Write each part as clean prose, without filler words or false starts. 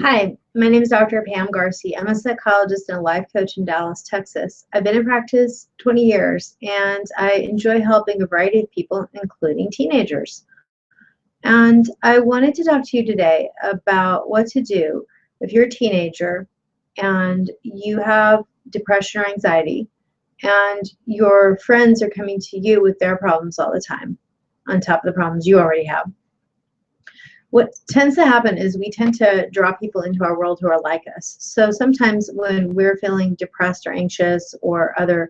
Hi, my name is Dr. Pam Garcia. I'm a psychologist and a life coach in Dallas, Texas. I've been in practice 20 years and I enjoy helping a variety of people, including teenagers. And I wanted to talk to you today about what to do if you're a teenager and you have depression or anxiety and your friends are coming to you with their problems all the time, on top of the problems you already have. What tends to happen is we tend to draw people into our world who are like us. So sometimes when we're feeling depressed or anxious or other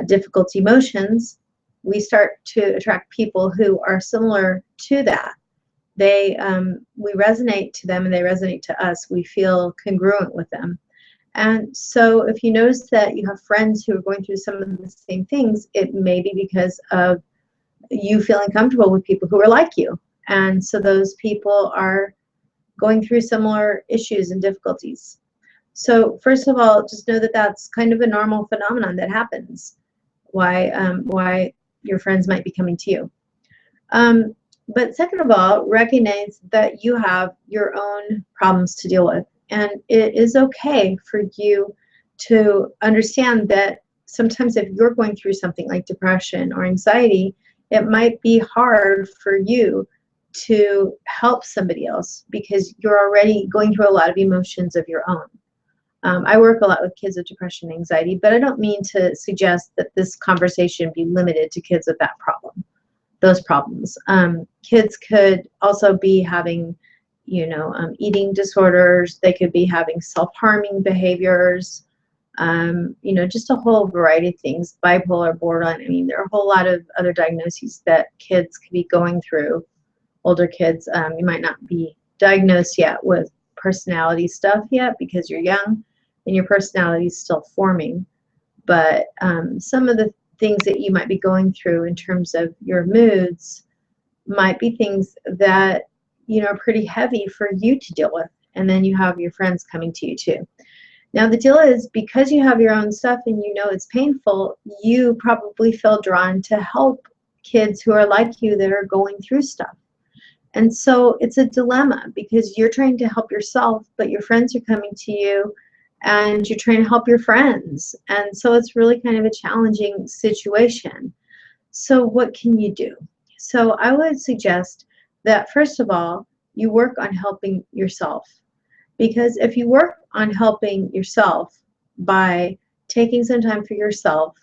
difficult emotions, we start to attract people who are similar to that. We resonate to them and they resonate to us. We feel congruent with them. And so if you notice that you have friends who are going through some of the same things, it may be because of you feeling comfortable with people who are like you. And so those people are going through similar issues and difficulties. So first of all, just know that that's kind of a normal phenomenon that happens. Why your friends might be coming to you. But second of all, recognize that you have your own problems to deal with. And it is okay for you to understand that sometimes if you're going through something like depression or anxiety, it might be hard for you to help somebody else because you're already going through a lot of emotions of your own. I work a lot with kids with depression and anxiety, but I don't mean to suggest that this conversation be limited to kids with that problem, those problems. Kids could also be having, eating disorders. They could be having self-harming behaviors, just a whole variety of things, bipolar, borderline. I mean, there are a whole lot of other diagnoses that kids could be going through. Older kids, you might not be diagnosed yet with personality stuff yet because you're young and your personality is still forming. But some of the things that you might be going through in terms of your moods might be things that, are pretty heavy for you to deal with. And then you have your friends coming to you too. Now the deal is because you have your own stuff and you know it's painful, you probably feel drawn to help kids who are like you that are going through stuff. And so it's a dilemma because you're trying to help yourself, but your friends are coming to you and you're trying to help your friends. And so it's really kind of a challenging situation. So what can you do? So I would suggest that first of all, you work on helping yourself. Because if you work on helping yourself by taking some time for yourself,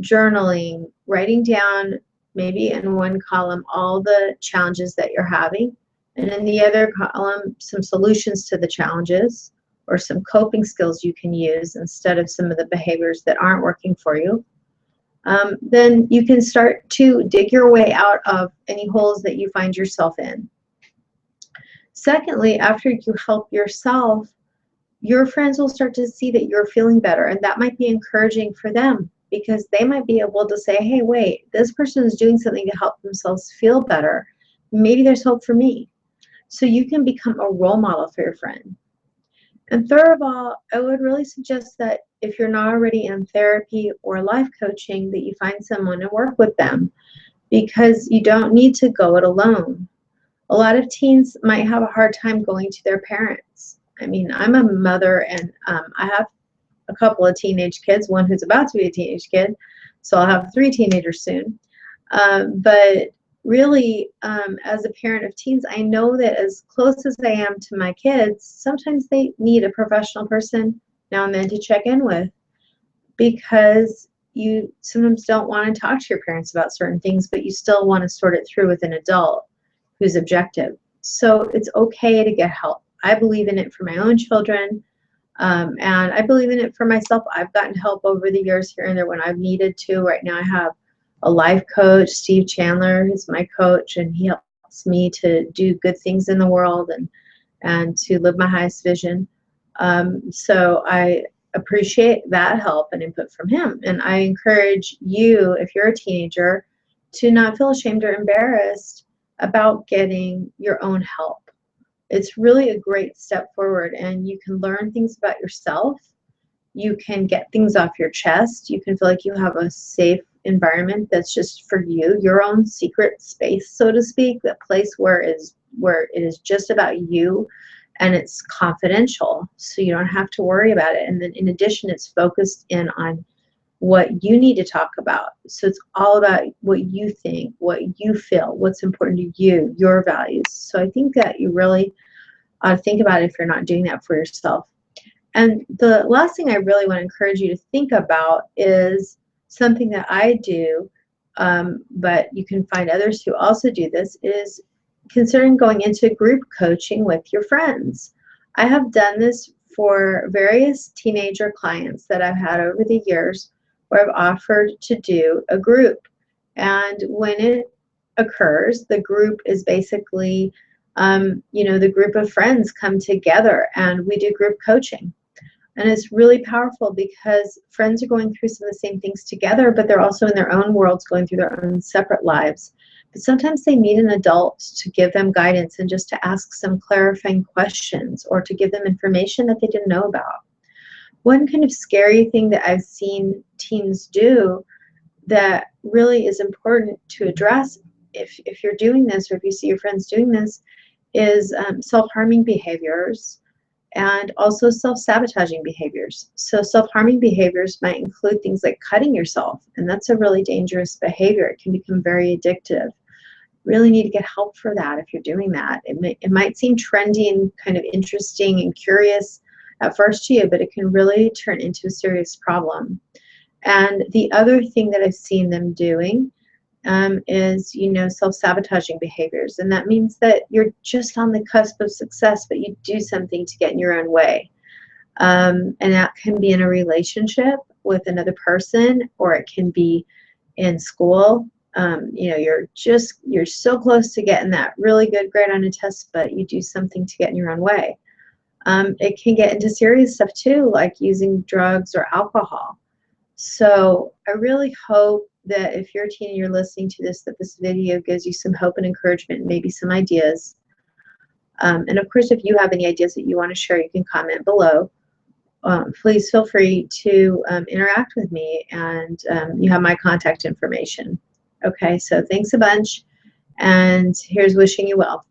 journaling, writing down maybe in one column all the challenges that you're having, and in the other column some solutions to the challenges or some coping skills you can use instead of some of the behaviors that aren't working for you, then you can start to dig your way out of any holes that you find yourself in. Secondly, after you help yourself, your friends will start to see that you're feeling better, and that might be encouraging for them because they might be able to say, hey, wait, this person is doing something to help themselves feel better. Maybe there's hope for me. So you can become a role model for your friend. And third of all, I would really suggest that if you're not already in therapy or life coaching, that you find someone and work with them because you don't need to go it alone. A lot of teens might have a hard time going to their parents. I mean, I'm a mother and I have a couple of teenage kids, one who's about to be a teenage kid, so I'll have 3 teenagers soon. But really, as a parent of teens, I know that as close as I am to my kids, sometimes they need a professional person now and then to check in with because you sometimes don't want to talk to your parents about certain things, but you still want to sort it through with an adult who's objective. So it's okay to get help. I believe in it for my own children. And I believe in it for myself. I've gotten help over the years here and there when I've needed to. Right now I have a life coach, Steve Chandler, who's my coach, and he helps me to do good things in the world and to live my highest vision. So I appreciate that help and input from him. And I encourage you, if you're a teenager, to not feel ashamed or embarrassed about getting your own help. It's really a great step forward, and you can learn things about yourself. You can get things off your chest. You can feel like you have a safe environment that's just for you, your own secret space, so to speak, that place where it is just about you and it's confidential, so you don't have to worry about it. And then in addition, it's focused in on what you need to talk about. So it's all about what you think, what you feel, what's important to you, your values. So I think that you really ought to think about it if you're not doing that for yourself. And the last thing I really want to encourage you to think about is something that I do, but you can find others who also do this, is considering going into group coaching with your friends. I have done this for various teenager clients that I've had over the years, where I've offered to do a group. And when it occurs, the group is basically, the group of friends come together and we do group coaching. And it's really powerful because friends are going through some of the same things together, but they're also in their own worlds going through their own separate lives. But sometimes they need an adult to give them guidance and just to ask some clarifying questions or to give them information that they didn't know about. One kind of scary thing that I've seen teens do that really is important to address if you're doing this, or if you see your friends doing this, is self-harming behaviors and also self-sabotaging behaviors. So self-harming behaviors might include things like cutting yourself, and that's a really dangerous behavior. It can become very addictive. Really need to get help for that if you're doing that. It might seem trendy and kind of interesting and curious at first to you, but it can really turn into a serious problem. And the other thing that I've seen them doing is, self-sabotaging behaviors. And that means that you're just on the cusp of success, but you do something to get in your own way. And that can be in a relationship with another person, or it can be in school. You're so close to getting that really good grade on a test, but you do something to get in your own way. It can get into serious stuff too, like using drugs or alcohol. So I really hope that if you're a teen and you're listening to this, that this video gives you some hope and encouragement, and maybe some ideas. And of course, if you have any ideas that you want to share, you can comment below. Please feel free to interact with me, and you have my contact information. Okay, so thanks a bunch, and here's wishing you well.